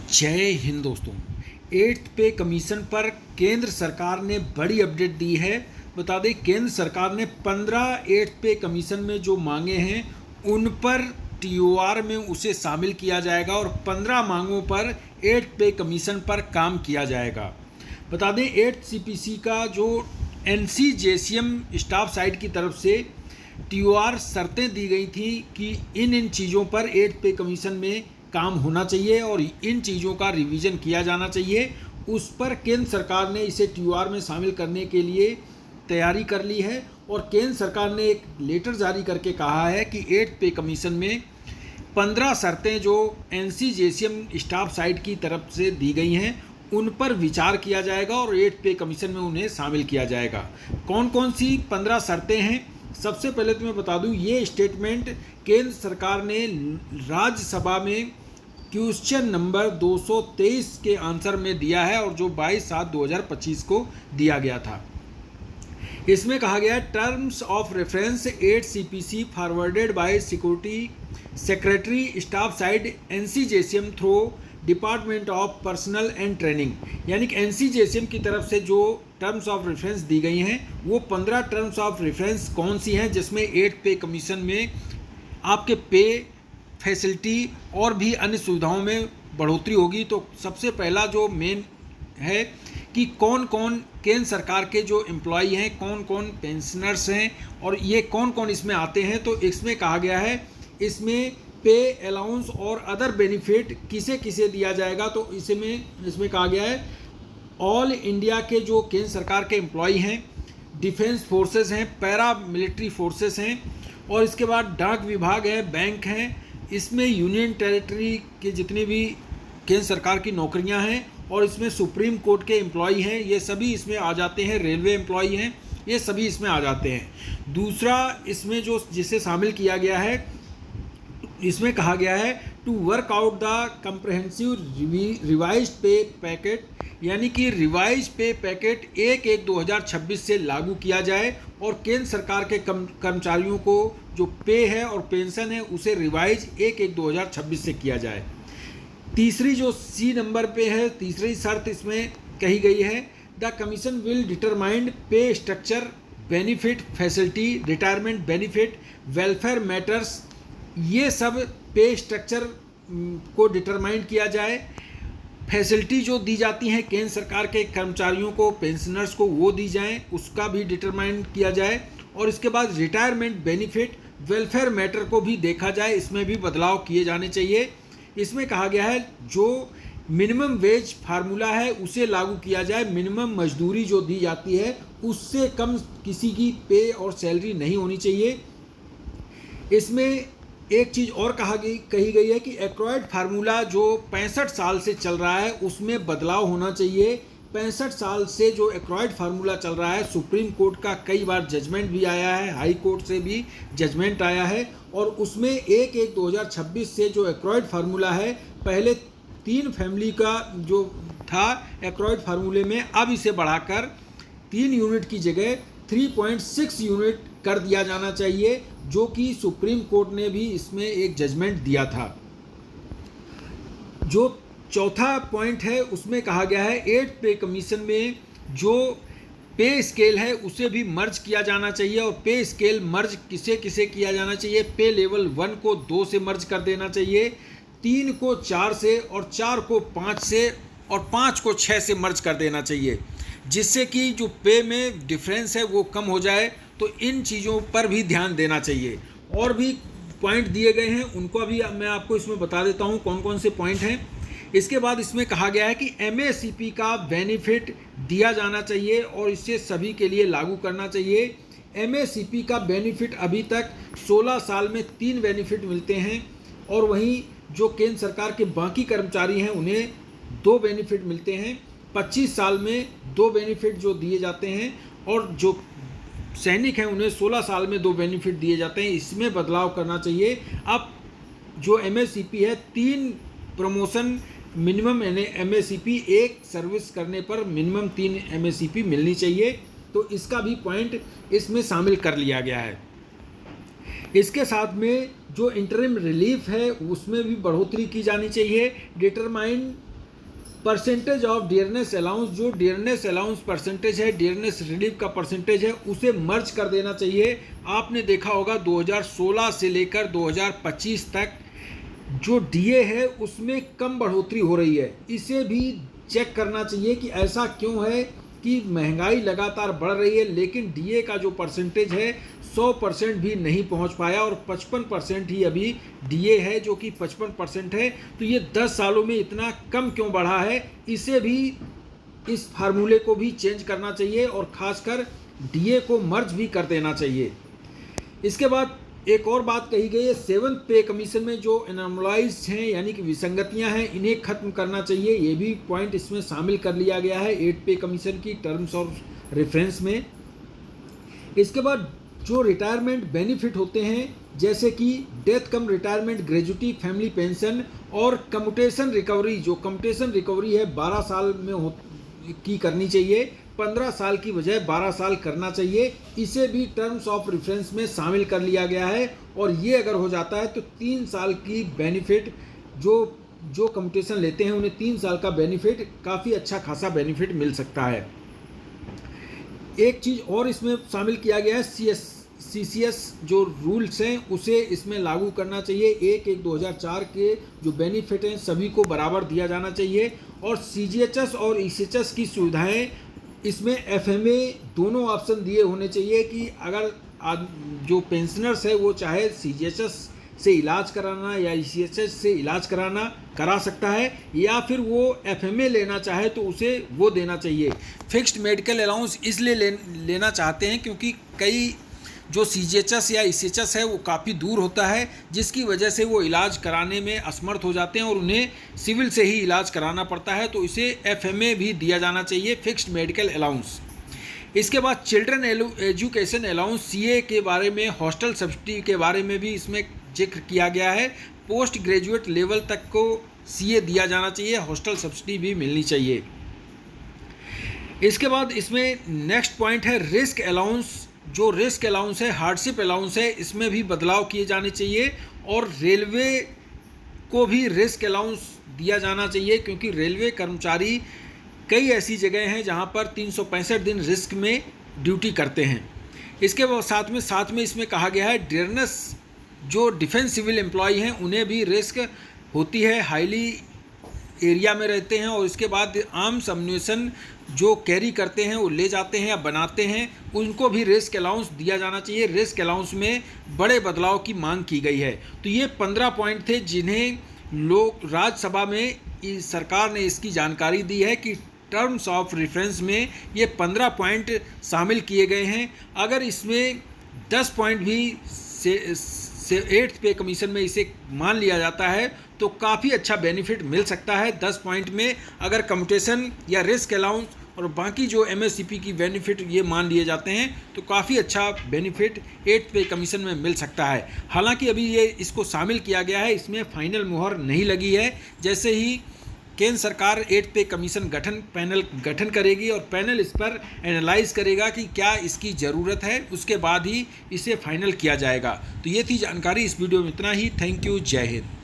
जय हिंद दोस्तों। 8th पे कमीशन पर केंद्र सरकार ने बड़ी अपडेट दी है। बता दें, केंद्र सरकार ने 15 8th पे कमीशन में जो मांगे हैं उन पर टीओआर में उसे शामिल किया जाएगा और 15 मांगों पर 8th पे कमीशन पर काम किया जाएगा। बता दें, 8th सीपीसी का जो एनसीजेसीएम स्टाफ साइड की तरफ से टीओआर शर्तें दी गई थी कि इन चीज़ों पर 8th पे कमीशन में काम होना चाहिए और इन चीज़ों का रिवीजन किया जाना चाहिए। उस पर केंद्र सरकार ने इसे टीओआर में शामिल करने के लिए तैयारी कर ली है और केंद्र सरकार ने एक लेटर जारी करके कहा है कि 8th पे कमीशन में 15 शर्तें जो एनसीजेसीएम स्टाफ साइड की तरफ से दी गई हैं उन पर विचार किया जाएगा और 8th पे कमीशन में उन्हें शामिल किया जाएगा। कौन कौन सी 15 शर्तें हैं? सबसे पहले तो मैं बता दूं, ये स्टेटमेंट केंद्र सरकार ने राज्यसभा में क्वेश्चन नंबर 223 के आंसर में दिया है और जो 22/7/2025 को दिया गया था। इसमें कहा गया है, terms of reference 8 CPC forwarded by security secretary staff side NCJCM through department of personnel and training. यानी कि एनसीजेसीएम की तरफ से जो टर्म्स ऑफ रेफरेंस दी गई हैं वो 15 टर्म्स ऑफ रेफरेंस कौन सी हैं जिसमें 8th पे कमीशन में आपके पे फैसिलिटी और भी अन्य सुविधाओं में बढ़ोतरी होगी। तो सबसे पहला जो मेन है कि कौन कौन केंद्र सरकार के जो एम्प्लॉई हैं, कौन कौन पेंशनर्स हैं और ये कौन कौन इसमें आते हैं। तो इसमें कहा गया है, इसमें पे अलाउंस और अदर बेनिफिट किसे किसे दिया जाएगा। तो इसमें कहा गया है, ऑल इंडिया के जो केंद्र सरकार के एम्प्लॉई हैं, डिफेंस फोर्सेस हैं, पैरा मिलिट्री फोर्सेस हैं और इसके बाद डाक विभाग है, बैंक हैं, इसमें यूनियन टेरिटरी के जितनी भी केंद्र सरकार की नौकरियां हैं और इसमें सुप्रीम कोर्ट के एम्प्लॉई हैं, ये सभी इसमें आ जाते हैं। रेलवे एम्प्लॉई हैं, ये सभी इसमें आ जाते हैं। दूसरा इसमें जो जिसे शामिल किया गया है, इसमें कहा गया है to work out the comprehensive revised pay packet, यानी कि रिवाइज पे पैकेट 1/1/2026 से लागू किया जाए और केंद्र सरकार के कर्मचारियों को जो पे है और पेंशन है उसे रिवाइज 1/1/2026 से किया जाए। तीसरी जो सी नंबर पे है, तीसरी शर्त इसमें कही गई है, द कमीशन विल डिटरमाइन पे structure, benefit facility, retirement benefit, welfare matters, ये सब पे स्ट्रक्चर को डिटरमाइन किया जाए। फैसिलिटी जो दी जाती हैं केंद्र सरकार के कर्मचारियों को, पेंशनर्स को, वो दी जाएं, उसका भी डिटरमाइन किया जाए और इसके बाद रिटायरमेंट बेनिफिट, वेलफेयर मैटर को भी देखा जाए, इसमें भी बदलाव किए जाने चाहिए। इसमें कहा गया है जो मिनिमम वेज फार्मूला है उसे लागू किया जाए। मिनिमम मजदूरी जो दी जाती है उससे कम किसी की पे और सैलरी नहीं होनी चाहिए। इसमें एक चीज़ और कही गई है कि एक्वायर्ड फार्मूला जो 65 साल से चल रहा है उसमें बदलाव होना चाहिए। 65 साल से जो एक्वायर्ड फार्मूला चल रहा है, सुप्रीम कोर्ट का कई बार जजमेंट भी आया है, हाई कोर्ट से भी जजमेंट आया है और उसमें 1/1/2026 से जो एक्वायर्ड फार्मूला है, पहले 3 फैमिली का जो था एक्वायर्ड फार्मूले में, अब इसे बढ़ाकर 3 यूनिट की जगह 3.6 यूनिट कर दिया जाना चाहिए, जो कि सुप्रीम कोर्ट ने भी इसमें एक जजमेंट दिया था। जो चौथा पॉइंट है उसमें कहा गया है 8th पे कमीशन में जो पे स्केल है उसे भी मर्ज किया जाना चाहिए और पे स्केल मर्ज किसे किसे किया जाना चाहिए। पे लेवल 1 को 2 से मर्ज कर देना चाहिए, 3 को 4 से और 4 को 5 से और 5 को 6 से मर्ज कर देना चाहिए, जिससे कि जो पे में डिफरेंस है वो कम हो जाए। तो इन चीज़ों पर भी ध्यान देना चाहिए। और भी पॉइंट दिए गए हैं, उनको अभी मैं आपको इसमें बता देता हूँ कौन कौन से पॉइंट हैं। इसके बाद इसमें कहा गया है कि एमएसीपी का बेनिफिट दिया जाना चाहिए और इसे सभी के लिए लागू करना चाहिए। एमएसीपी का बेनिफिट अभी तक 16 साल में 3 बेनिफिट मिलते हैं और वहीं जो केंद्र सरकार के बाकी कर्मचारी हैं उन्हें 2 बेनिफिट मिलते हैं। 25 साल में 2 बेनिफिट जो दिए जाते हैं और जो सैनिक हैं उन्हें 16 साल में 2 बेनिफिट दिए जाते हैं। इसमें बदलाव करना चाहिए। अब जो एमएससीपी है, 3 प्रमोशन मिनिमम एमएससीपी, एक सर्विस करने पर मिनिमम 3 एमएससीपी मिलनी चाहिए। तो इसका भी पॉइंट इसमें शामिल कर लिया गया है। इसके साथ में जो इंटरिम रिलीफ है उसमें भी बढ़ोतरी की जानी चाहिए। Determine percentage of dearness allowance, जो डियरनेस अलाउंस परसेंटेज है, डियरनेस रिलीफ का परसेंटेज है, उसे मर्ज कर देना चाहिए। आपने देखा होगा 2016 से लेकर 2025 तक जो डीए है उसमें कम बढ़ोतरी हो रही है। इसे भी चेक करना चाहिए कि ऐसा क्यों है कि महंगाई लगातार बढ़ रही है लेकिन डीए का जो परसेंटेज है 100% भी नहीं पहुंच पाया और 55% ही अभी डीए है, जो कि 55% है। तो ये 10 सालों में इतना कम क्यों बढ़ा है, इसे भी, इस फार्मूले को भी चेंज करना चाहिए और ख़ासकर डीए को मर्ज भी कर देना चाहिए। इसके बाद एक और बात कही गई है, 7th पे कमीशन में जो एनोमलाइज हैं यानी कि विसंगतियां हैं, इन्हें खत्म करना चाहिए। ये भी पॉइंट इसमें शामिल कर लिया गया है 8th पे कमीशन की टर्म्स ऑफ रेफरेंस में। इसके बाद जो रिटायरमेंट बेनिफिट होते हैं जैसे कि डेथ कम रिटायरमेंट ग्रेजुटी फैमिली पेंशन और कम्यूटेशन रिकवरी, जो कम्यूटेशन रिकवरी है 12 साल में की करनी चाहिए, 15 साल की बजाय 12 साल करना चाहिए। इसे भी टर्म्स ऑफ रेफरेंस में शामिल कर लिया गया है और ये अगर हो जाता है तो 3 साल की बेनिफिट, जो कम्यूटेशन लेते हैं उन्हें 3 साल का बेनिफिट, काफ़ी अच्छा खासा बेनिफिट मिल सकता है। एक चीज़ और इसमें शामिल किया गया है, CCS जो रूल्स हैं उसे इसमें लागू करना चाहिए। 1/1/2004 के जो बेनिफिट हैं सभी को बराबर दिया जाना चाहिए और CGHS और ECHS की सुविधाएं इसमें FMA दोनों ऑप्शन दिए होने चाहिए कि अगर जो पेंशनर्स है वो चाहे CGHS से इलाज कराना या ECHS से इलाज करा सकता है या फिर वो FMA लेना चाहे तो उसे वो देना चाहिए। फिक्स्ड मेडिकल अलाउंस इसलिए लेना चाहते हैं क्योंकि कई जो CGHS या ECHS है वो काफ़ी दूर होता है, जिसकी वजह से वो इलाज कराने में असमर्थ हो जाते हैं और उन्हें सिविल से ही इलाज कराना पड़ता है, तो इसे FMA भी दिया जाना चाहिए, फिक्स्ड मेडिकल अलाउंस। इसके बाद चिल्ड्रन एजुकेशन अलाउंस CA के बारे में, हॉस्टल सब्सिडी के बारे में भी इसमें जिक्र किया गया है। पोस्ट ग्रेजुएट लेवल तक को CA दिया जाना चाहिए, हॉस्टल सब्सिडी भी मिलनी चाहिए। इसके बाद इसमें नेक्स्ट पॉइंट है रिस्क अलाउंस। जो रिस्क अलाउंस है, हार्डशिप अलाउंस है, इसमें भी बदलाव किए जाने चाहिए और रेलवे को भी रिस्क अलाउंस दिया जाना चाहिए क्योंकि रेलवे कर्मचारी कई ऐसी जगह हैं जहां पर 365 दिन रिस्क में ड्यूटी करते हैं। इसके बाद साथ में इसमें कहा गया है डियरनेस, जो डिफेंस सिविल एम्प्लॉय हैं उन्हें भी रिस्क होती है, हाईली एरिया में रहते हैं और इसके बाद आर्म्स अम्यूनिशन जो कैरी करते हैं वो ले जाते हैं या बनाते हैं, उनको भी रिस्क अलाउंस दिया जाना चाहिए। रिस्क अलाउंस में बड़े बदलाव की मांग की गई है। तो ये 15 पॉइंट थे जिन्हें लोग राज्यसभा में सरकार ने इसकी जानकारी दी है कि टर्म्स ऑफ रेफरेंस में ये 15 पॉइंट शामिल किए गए हैं। अगर इसमें 10 पॉइंट भी से 8th पे कमीशन में इसे मान लिया जाता है तो काफ़ी अच्छा बेनिफिट मिल सकता है। 10 पॉइंट में अगर कम्यूटेशन या रिस्क अलाउंस और बाकी जो MSCP की बेनिफिट ये मान लिए जाते हैं तो काफ़ी अच्छा बेनिफिट 8th पे कमीशन में मिल सकता है। हालांकि अभी ये इसको शामिल किया गया है, इसमें फाइनल मुहर नहीं लगी है। जैसे ही केंद्र सरकार 8th पे कमीशन पैनल गठन करेगी और पैनल इस पर एनालाइज करेगा कि क्या इसकी ज़रूरत है, उसके बाद ही इसे फाइनल किया जाएगा। तो ये थी जानकारी इस वीडियो में, इतना ही। थैंक यू, जय हिंद।